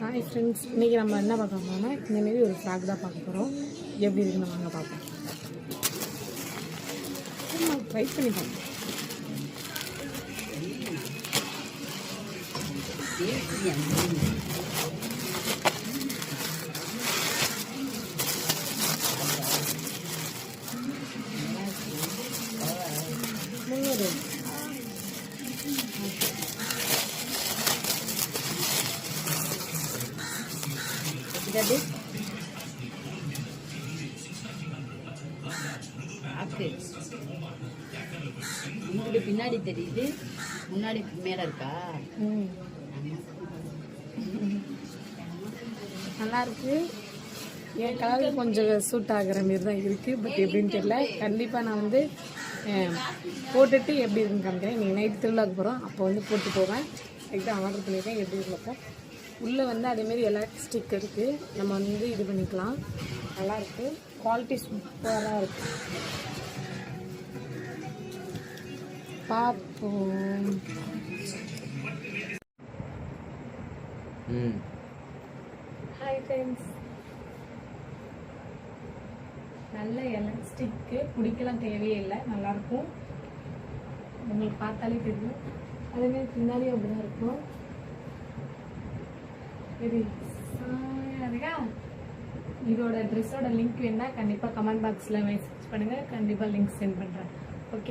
Hi friends, இன்றைக்கி நம்ம என்ன பார்க்க போகிறோம்னா இந்தமாரி ஒரு ஃப்ராக் தான் பார்க்க போகிறோம். எப்படி இருக்குன்னு வாங்க பார்ப்போம். ட்ரை பண்ணி பார்ப்போம். jadi உங்களுக்கு பின்னாடி தெரியுது, முன்னாடி மேல இருக்கா? நல்லா இருக்கு. என் கலருக்கு கொஞ்சம் சூட் ஆகிற மாரி தான் இருக்குது. பட் எப்படின்னு தெரியல. கண்டிப்பாக நான் வந்து போட்டுட்டு எப்படி இருக்குன்னு காமிக்கிறேன். நீங்கள் நைட்டு திருவிழாக்கு போகிறோம், அப்போ வந்து போட்டு போவேன். இதுதான் ஆர்டர் பண்ணியிருக்கேன். எப்படி இருக்கோ உள்ளே வந்து அதேமாரி எலாஸ்டிக் இருக்குது. நம்ம வந்து இது பண்ணிக்கலாம். நல்லாயிருக்கு. குவாலிட்டி சூப்பராக இருக்குது. பார்ப்போம். ஹாய் ஃப்ரெண்ட்ஸ், நல்ல எலாஸ்டிக்கு, பிடிக்கலாம் தேவையே இல்லை. நல்லாயிருக்கும். உங்களுக்கு பார்த்தாலே தெரியும். அதேமாரி பின்னாடி அப்படிதான் இருக்கும். இதோட ட்ரெஸ்ஸோட லிங்க் வேணா கண்டிப்பாக கமெண்ட் பாக்ஸில் மெசேஜ் பண்ணுங்கள். கண்டிப்பாக லிங்க் சென்ட் பண்ணுறேன்.